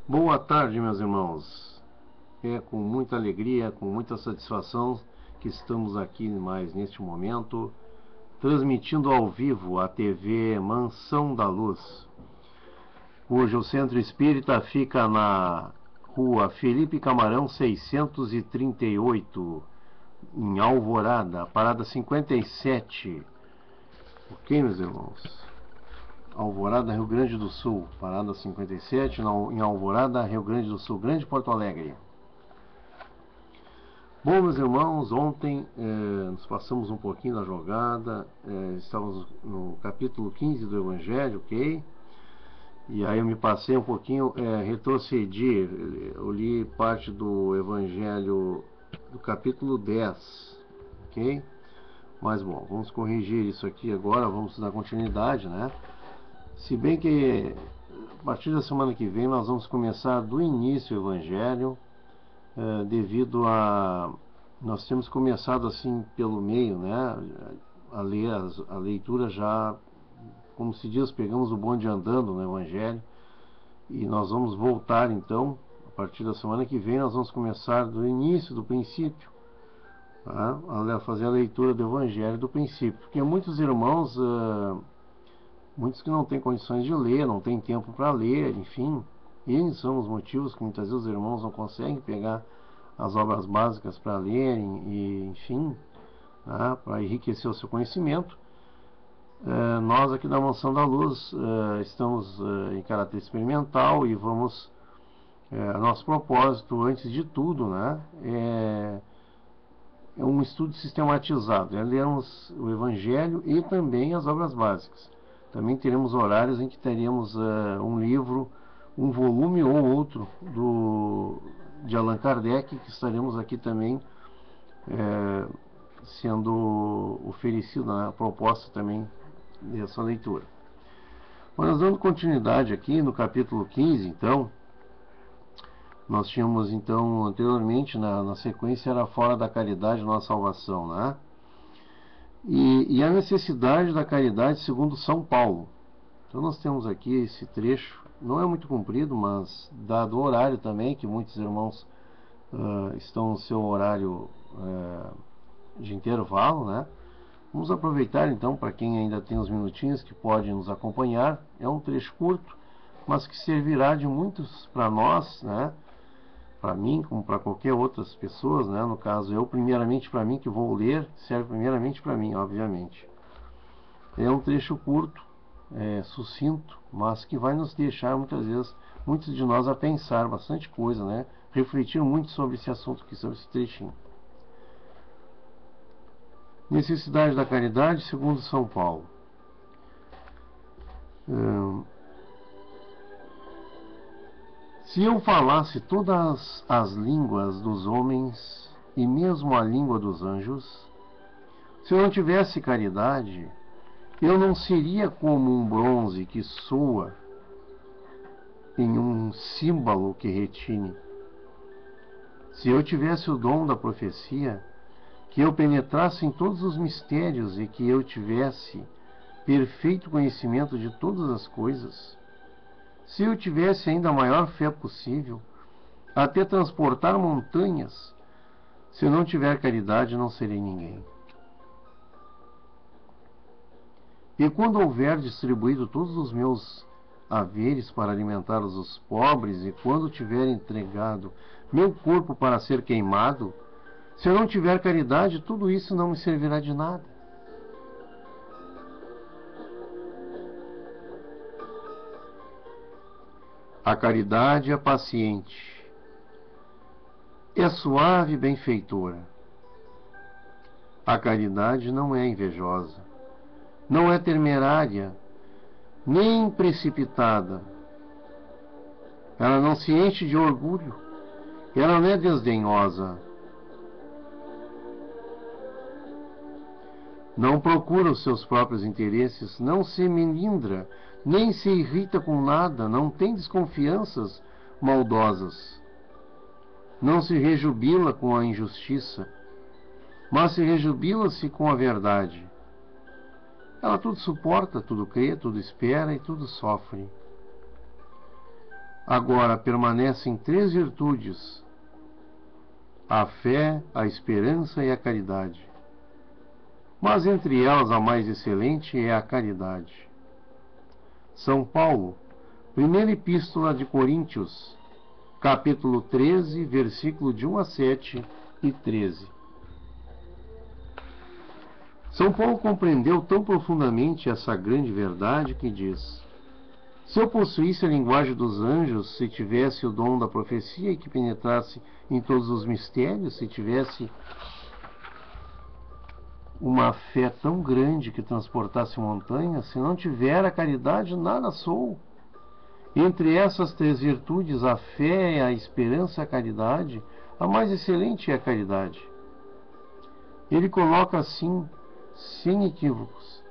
Boa tarde, meus irmãos. É com muita alegria, com muita satisfação que estamos aqui mais neste momento, transmitindo ao vivo a TV Mansão da Luz, cujo centro espírita fica na rua Felipe Camarão 638, em Alvorada, parada 57. Ok, meus irmãos? Alvorada, Rio Grande do Sul, parada 57, em Alvorada, Rio Grande do Sul, Grande Porto Alegre. Bom, meus irmãos, ontem nos passamos um pouquinho da jogada, estávamos no capítulo 15 do Evangelho, ok? E aí eu me passei um pouquinho, retrocedi, eu li parte do Evangelho do capítulo 10, ok? Mas bom, vamos corrigir isso aqui agora, vamos dar continuidade, né? Se bem que a partir da semana que vem nós vamos começar do início o Evangelho, devido a nós temos começado assim pelo meio, né, a ler a leitura já, como se diz, pegamos o bonde andando no Evangelho, e nós vamos voltar então, a partir da semana que vem nós vamos começar do início, do princípio, tá? A fazer a leitura do Evangelho do princípio, porque muitos irmãos, muitos que não têm condições de ler, não têm tempo para ler, enfim, esses são os motivos que muitas vezes os irmãos não conseguem pegar as obras básicas para lerem, e, enfim, né, para enriquecer o seu conhecimento. Nós aqui da Mansão da Luz estamos em caráter experimental e vamos, nosso propósito, antes de tudo, né, é um estudo sistematizado, é lermos o Evangelho e também as obras básicas. Também teremos horários em que teremos um livro, um volume ou outro de Allan Kardec, que estaremos aqui também sendo oferecido na proposta também dessa leitura. Mas dando continuidade aqui no capítulo 15, então, nós tínhamos então anteriormente, na sequência, era fora da caridade nossa salvação, né? E a necessidade da caridade segundo São Paulo. Então nós temos aqui esse trecho, não é muito comprido, mas dado o horário também, que muitos irmãos estão no seu horário de intervalo, né? Vamos aproveitar então, para quem ainda tem uns minutinhos que pode nos acompanhar. É um trecho curto, mas que servirá de muitos para nós, né? Para mim, como para qualquer outras pessoas, né? No caso, eu primeiramente para mim, que vou ler, serve primeiramente para mim, obviamente. É um trecho curto, sucinto, mas que vai nos deixar muitas vezes, muitos de nós, a pensar bastante coisa, né? Refletir muito sobre esse assunto aqui, sobre esse trechinho. Necessidade da caridade segundo São Paulo. Se eu falasse todas as línguas dos homens e mesmo a língua dos anjos, se eu não tivesse caridade, eu não seria como um bronze que soa em um símbolo que retine. Se eu tivesse o dom da profecia, que eu penetrasse em todos os mistérios e que eu tivesse perfeito conhecimento de todas as coisas, se eu tivesse ainda a maior fé possível, até transportar montanhas, se eu não tiver caridade, não serei ninguém. E quando houver distribuído todos os meus haveres para alimentar os pobres, e quando tiver entregado meu corpo para ser queimado, se eu não tiver caridade, tudo isso não me servirá de nada. A caridade é paciente, é suave e benfeitora. A caridade não é invejosa, não é temerária, nem precipitada. Ela não se enche de orgulho, ela não é desdenhosa. Não procura os seus próprios interesses, não se melindra, nem se irrita com nada, não tem desconfianças maldosas. Não se rejubila com a injustiça, mas se rejubila-se com a verdade. Ela tudo suporta, tudo crê, tudo espera e tudo sofre. Agora permanecem 3 virtudes: a fé, a esperança e a caridade. Mas entre elas a mais excelente é a caridade. São Paulo, primeira epístola de Coríntios, capítulo 13, versículo de 1 a 7 e 13. São Paulo compreendeu tão profundamente essa grande verdade que diz: se eu possuísse a linguagem dos anjos, se tivesse o dom da profecia e que penetrasse em todos os mistérios, se tivesse uma fé tão grande que transportasse montanhas, se não tiver a caridade, nada sou. Entre essas 3 virtudes, a fé, a esperança e a caridade, a mais excelente é a caridade. Ele coloca assim, sem equívocos,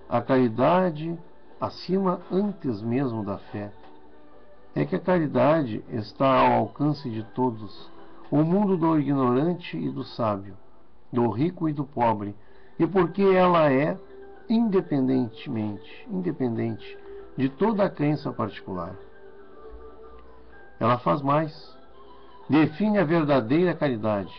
a caridade acima antes mesmo da fé. É que a caridade está ao alcance de todos, o mundo do ignorante e do sábio, do rico e do pobre, e porque ela é independente de toda a crença particular. Ela faz mais, define a verdadeira caridade,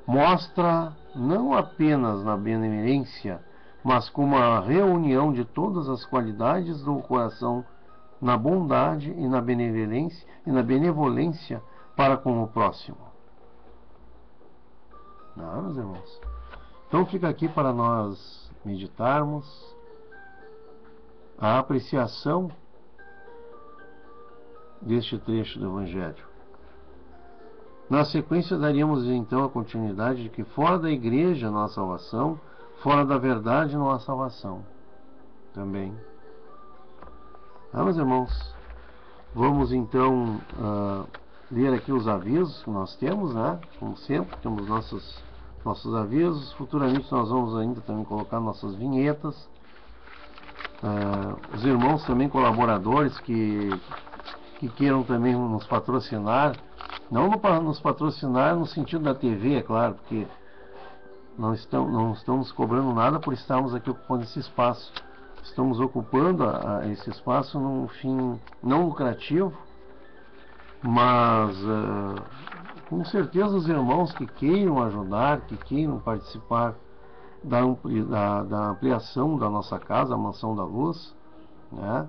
mostra não apenas na benemerência, mas como a reunião de todas as qualidades do coração na bondade e na benevolência para com o próximo. Meus irmãos. Então fica aqui para nós meditarmos a apreciação deste trecho do Evangelho. Na sequência daríamos então a continuidade de que fora da igreja não há salvação, fora da verdade não há salvação também. Meus irmãos, vamos então ler aqui os avisos que nós temos, né? Como sempre, temos nossos avisos. Futuramente nós vamos ainda também colocar nossas vinhetas. Os irmãos também colaboradores que queiram também nos patrocinar, não nos patrocinar no sentido da TV, é claro, porque não estamos cobrando nada por estarmos aqui ocupando esse espaço. Estamos ocupando esse espaço num fim não lucrativo, mas com certeza os irmãos que queiram ajudar, que queiram participar da ampliação da nossa casa, a Mansão da Luz, né?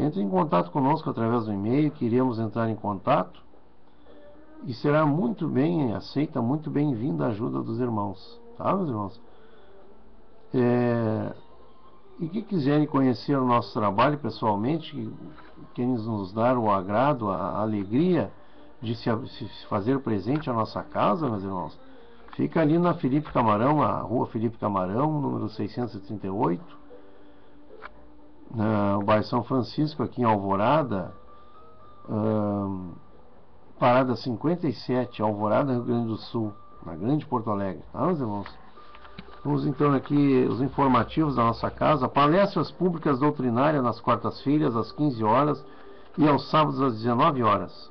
Entre em contato conosco através do e-mail, que iremos entrar em contato, e será muito bem aceita, muito bem-vinda a ajuda dos irmãos, tá, meus irmãos? E que quiserem conhecer o nosso trabalho pessoalmente, querem nos dar o agrado, a alegria de se fazer presente à nossa casa, meus irmãos, fica ali na Felipe Camarão, a rua Felipe Camarão, número 638, no bairro São Francisco, aqui em Alvorada, parada 57, Alvorada, Rio Grande do Sul, na Grande Porto Alegre, tá, meus irmãos? Vamos então aqui os informativos da nossa casa. Palestras públicas doutrinárias nas quartas-feiras às 15 horas e aos sábados às 19 horas.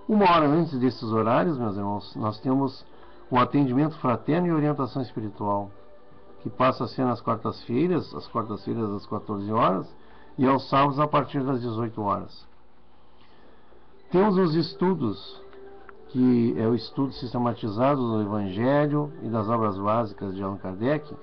1 hora antes desses horários, meus irmãos, nós temos o atendimento fraterno e orientação espiritual, que passa a ser nas quartas-feiras, às 14 horas e aos sábados a partir das 18 horas. Temos os estudos, que é o estudo sistematizado do Evangelho e das obras básicas de Allan Kardec.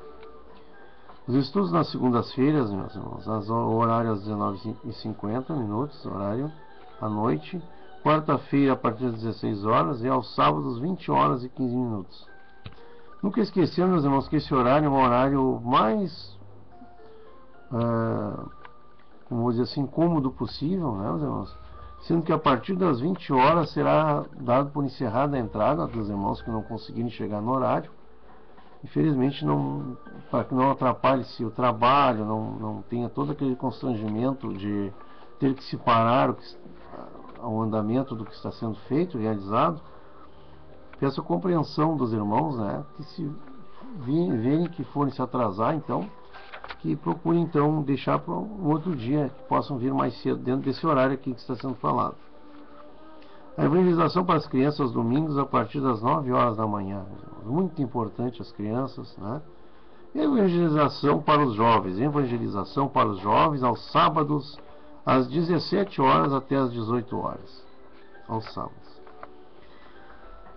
Os estudos nas segundas-feiras, meus irmãos, o horário às 19h50, horário à noite. Quarta-feira a partir das 16 horas e aos sábados 20 horas e 15 minutos. Nunca esquecendo, meus irmãos, que esse horário é um horário mais, como vou dizer assim, cômodo possível, né, meus irmãos? Sendo que a partir das 20 horas será dado por encerrada a entrada dos irmãos que não conseguirem chegar no horário. Infelizmente, para que não atrapalhe-se o trabalho, não tenha todo aquele constrangimento de ter que se parar ao andamento do que está sendo feito, realizado. Peço a compreensão dos irmãos, né, que se verem que forem se atrasar, então, que procurem então deixar para um outro dia, que possam vir mais cedo, dentro desse horário aqui que está sendo falado. A evangelização para as crianças aos domingos a partir das 9 horas da manhã. Muito importante as crianças, né? Evangelização para os jovens. Evangelização para os jovens aos sábados, às 17 horas até às 18 horas. Aos sábados.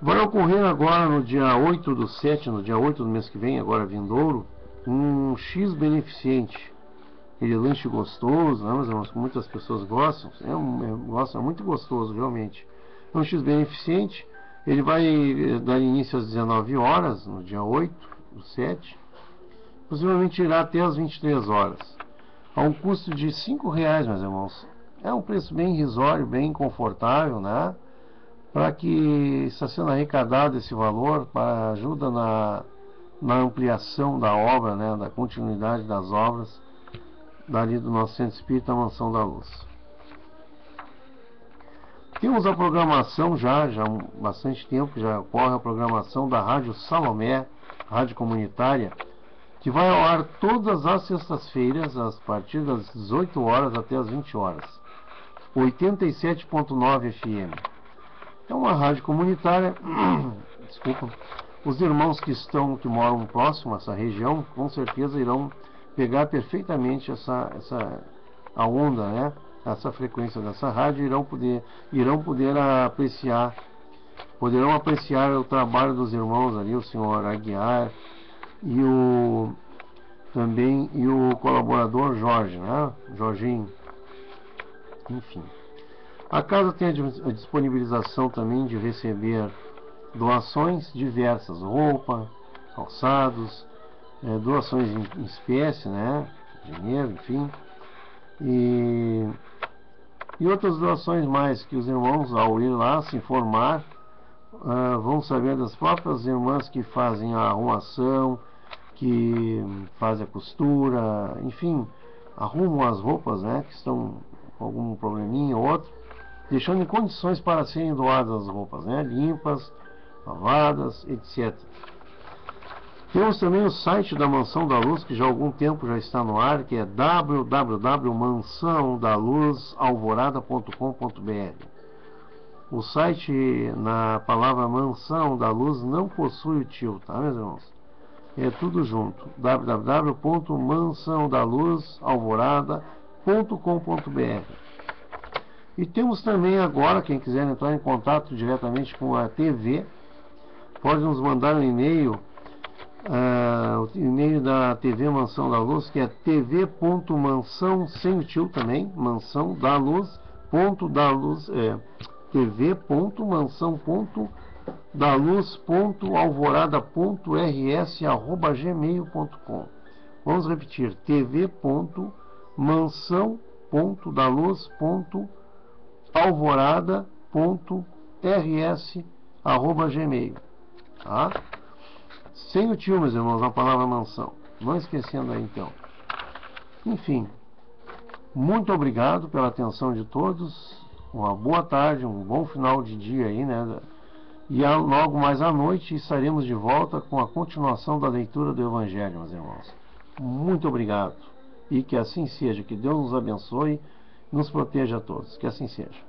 Vai ocorrer agora no dia 8/7, no dia 8 do mês que vem, agora vindouro, um X beneficente. Aquele lanche gostoso, né, mas muitas pessoas gostam. É muito gostoso, realmente. É um X beneficente. Ele vai dar início às 19 horas, no dia 8/7. Possivelmente irá até às 23 horas. A um custo de R$5, meus irmãos. É um preço bem irrisório, bem confortável, né? Para que está sendo arrecadado esse valor para ajuda na ampliação da obra, né? Da continuidade das obras dali do nosso Centro Espírita Mansão da Luz. Temos a programação já há bastante tempo, já ocorre a programação da Rádio Salomé, rádio comunitária, que vai ao ar todas as sextas-feiras, a partir das 18 horas até as 20 horas. 87.9 FM. É uma rádio comunitária. Desculpa. Os irmãos que moram próximo a essa região, com certeza irão pegar perfeitamente a onda, né? Essa frequência dessa rádio, poderão apreciar o trabalho dos irmãos ali, o senhor Aguiar e o colaborador Jorge, né? Jorginho. Enfim. A casa tem a disponibilização também de receber doações diversas, roupa, calçados, doações em espécie, né? Dinheiro, enfim. E outras doações mais que os irmãos, ao ir lá se informar, vão saber das próprias irmãs que fazem a arrumação, que fazem a costura, enfim, arrumam as roupas, né, que estão com algum probleminha ou outro, deixando em condições para serem doadas as roupas, né, limpas, lavadas, etc. Temos também o site da Mansão da Luz, que já há algum tempo já está no ar, que é www.mansãodaluzalvorada.com.br. O site, na palavra Mansão da Luz, não possui o tio, tá, meus irmãos? É tudo junto. www.mansãodaluzalvorada.com.br. E temos também agora, quem quiser entrar em contato diretamente com a TV, pode nos mandar um e-mail. O e-mail da TV Mansão da Luz, que é tv.mansão, sem o tio também, mansão da luz, tv.mansão.daluz.alvorada.rs@gmail.com. Vamos repetir, tv.mansão.daluz.alvorada.rs@gmail. Tá? Sem o tio, meus irmãos, na palavra mansão. Não esquecendo aí, então. Enfim, muito obrigado pela atenção de todos. Uma boa tarde, um bom final de dia aí, né? E logo mais à noite estaremos de volta com a continuação da leitura do Evangelho, meus irmãos. Muito obrigado. E que assim seja. Que Deus nos abençoe e nos proteja a todos. Que assim seja.